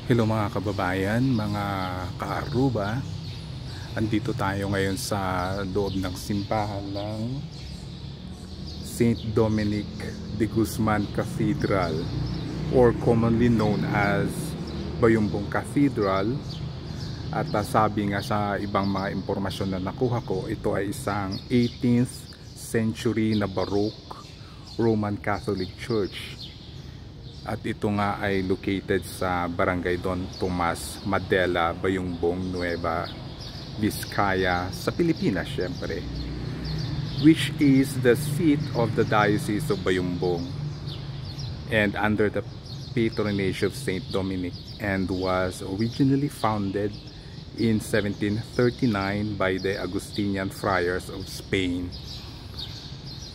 Hello mga kababayan, mga ka-Aruba. Andito tayo ngayon sa loob ng simbahan ng Saint Dominic de Guzman Cathedral, or commonly known as Bayumbong Cathedral. At sabi nga sa ibang mga impormasyon na nakuha ko, ito ay isang 18th century na Baroque Roman Catholic Church. At ito nga ay located sa Barangay Don Tomas, Madela, Bayumbong, Nueva Vizcaya sa Pilipinas syempre, which is the seat of the Diocese of Bayumbong and under the patronage of Saint Dominic, and was originally founded in 1739 by the Augustinian Friars of Spain.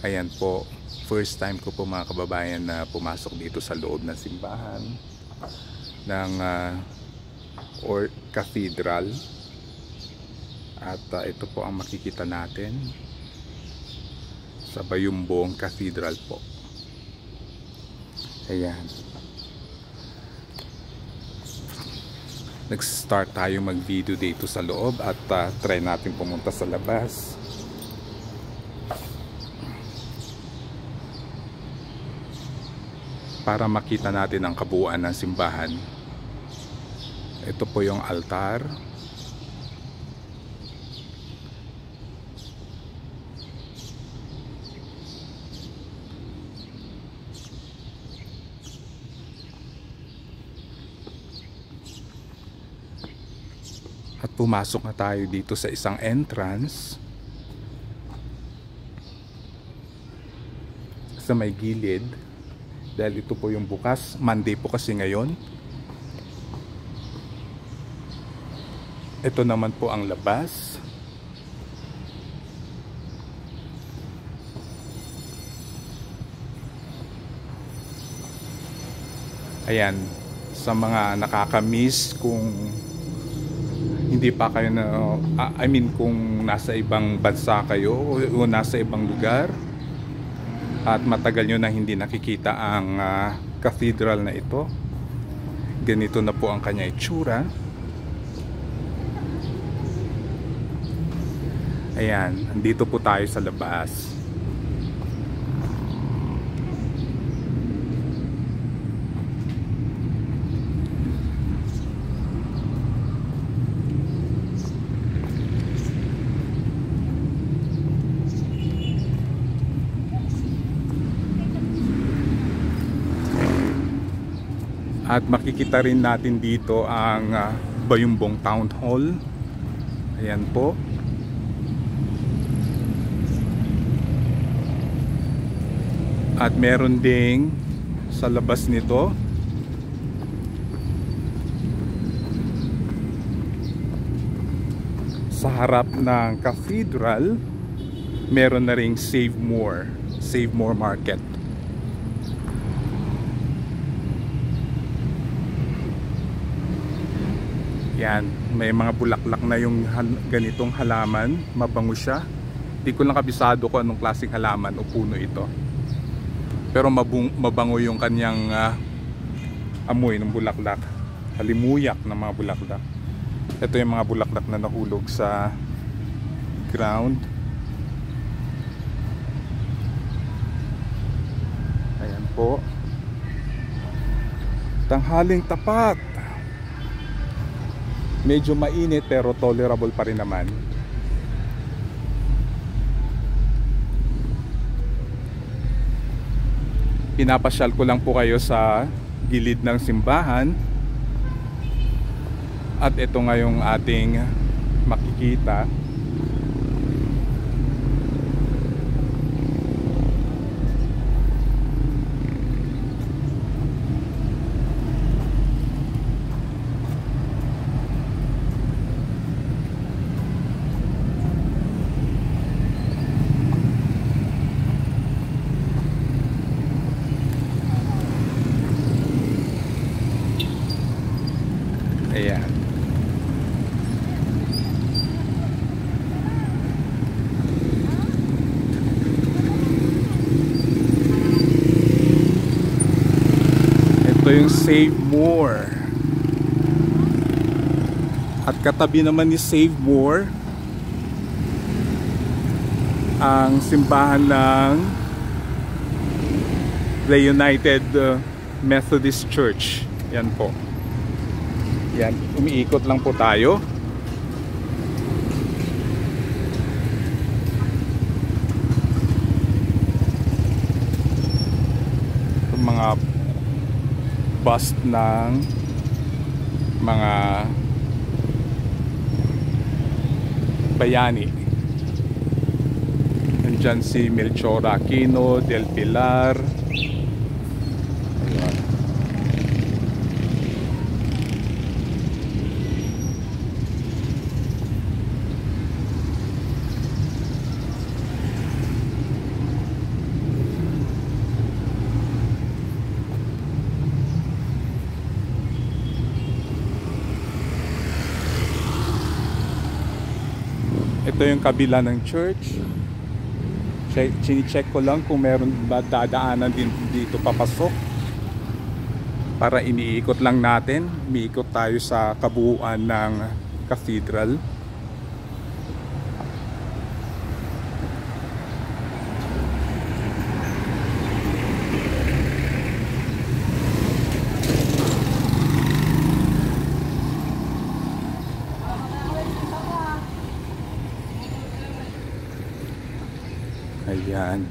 Ayan po, first time ko po mga kababayan na pumasok dito sa loob ng simbahan ng or cathedral. At ito po ang makikita natin sa Bayumbong Cathedral po. Ayan. Nag-start tayo mag-video dito sa loob at try natin pumunta sa labas. Para makita natin ang kabuuan ng simbahan. Ito po yung altar. At pumasok na tayo dito sa isang entrance sa may gilid. Dahil ito po yung bukas. Monday po kasi ngayon. Ito naman po ang labas. Ayan. Sa mga nakakamiss kung hindi pa kayo na, kung nasa ibang bansa kayo o nasa ibang lugar at matagal nyo na hindi nakikita ang cathedral na ito, ganito na po ang kanya itsura. Ayan, andito po tayo sa labas. At makikita rin natin dito ang Bayumbong Town Hall. Ayan po. At meron ding sa labas nito sa harap ng cathedral, meron na ring Save More Market. Yan, may mga bulaklak na yung ganitong halaman, mabango siya. Hindi ko lang kabisado kung anong klaseng halaman o puno ito. Pero mabango yung kanyang amoy ng bulaklak. Halimuyak ng mga bulaklak. Ito yung mga bulaklak na nahulog sa ground. Ayan po. Tanghaling tapat. Medyo mainit pero tolerable pa rin naman. Pinapasyal ko lang po kayo sa gilid ng simbahan. At ito nga yung ating makikita. Ayan. Ito yung Save More. At katabi naman ni Save More ang simbahan ng The United Methodist Church. Yan po. Yan, umiikot lang po tayo. Itong mga bust ng mga bayani. Nandyan si Melchor Aquino del Pilar. Ayan. Ito yung kabila ng church. Chine-check ko lang kung meron ba dadaanan din dito papasok. Para iniikot lang natin. Umiikot tayo sa kabuuan ng cathedral. Ayan.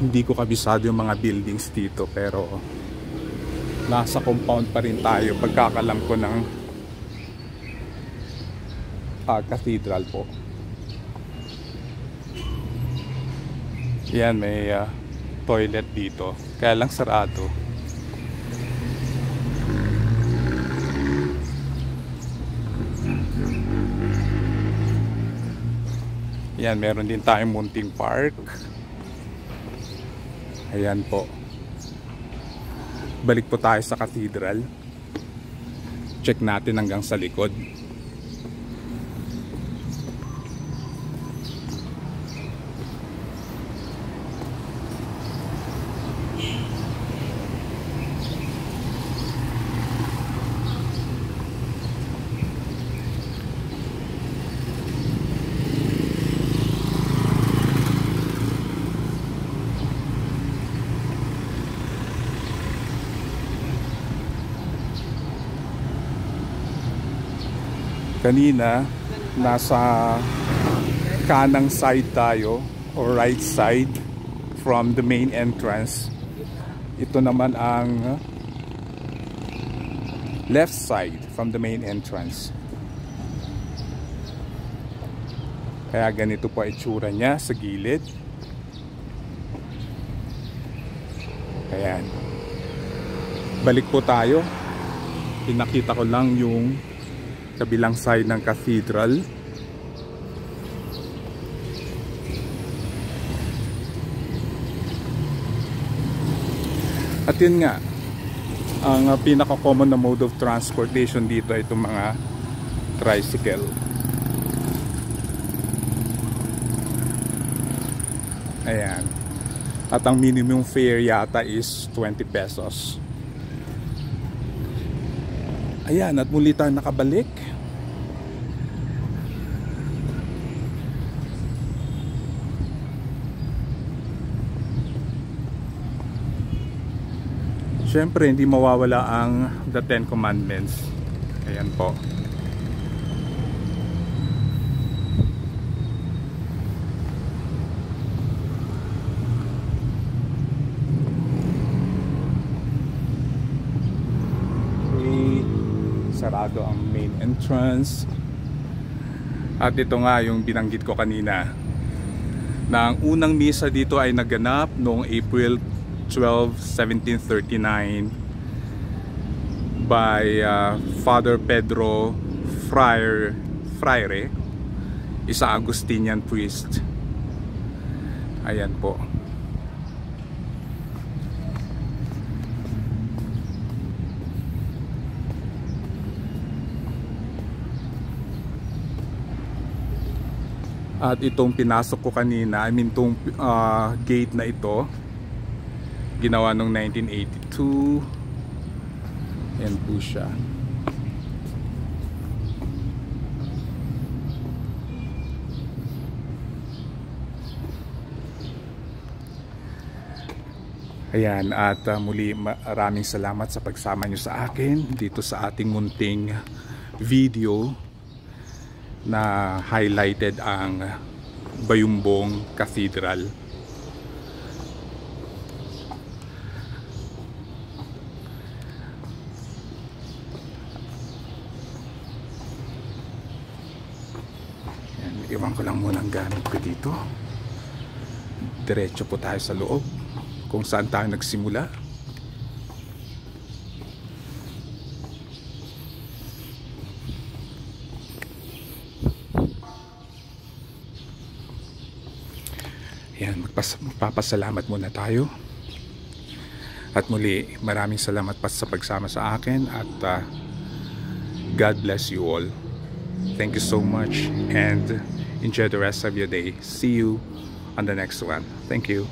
Hindi ko kabisado yung mga buildings dito, pero nasa compound pa rin tayo pagkakalam ko ng cathedral po. Yan, may toilet dito, kaya lang sarado. Yan, meron din tayong munting park. Ayan po. Balik po tayo sa cathedral. Check natin hanggang sa likod. Kanina, nasa kanang side tayo or right side from the main entrance. Ito naman ang left side from the main entrance. Kaya ganito po itsura niya sa gilid. Ayan. Balik po tayo. Pinakita ko lang yung kabilang side ng cathedral. At yun nga, ang pinaka-common na mode of transportation dito ay itong mga tricycle. Ayan. At ang minimum fare yata is 20 pesos. Ayan, at muli tayo nakabalik. Siyempre, hindi mawawala ang The Ten Commandments. Ayan po. Sarado ang main entrance. At ito nga yung binanggit ko kanina, na ang unang misa dito ay naganap noong April 12, 1739 by Father Pedro Freire, isang Augustinian priest. Ayan po. At itong pinasok ko kanina, I mean itong gate na ito, ginawa noong 1982. Yan po siya. Ayan, at muli maraming salamat sa pagsama nyo sa akin dito sa ating munting video na highlighted ang Bayumbong Cathedral. Ayan, iwan ko lang muna ang gamit ko dito. Diretso po tayo sa loob kung saan tayo nagsimula. Yan, magpapasalamat muna tayo. At muli, maraming salamat pa sa pagsama sa akin at God bless you all. Thank you so much and enjoy the rest of your day. See you on the next one. Thank you.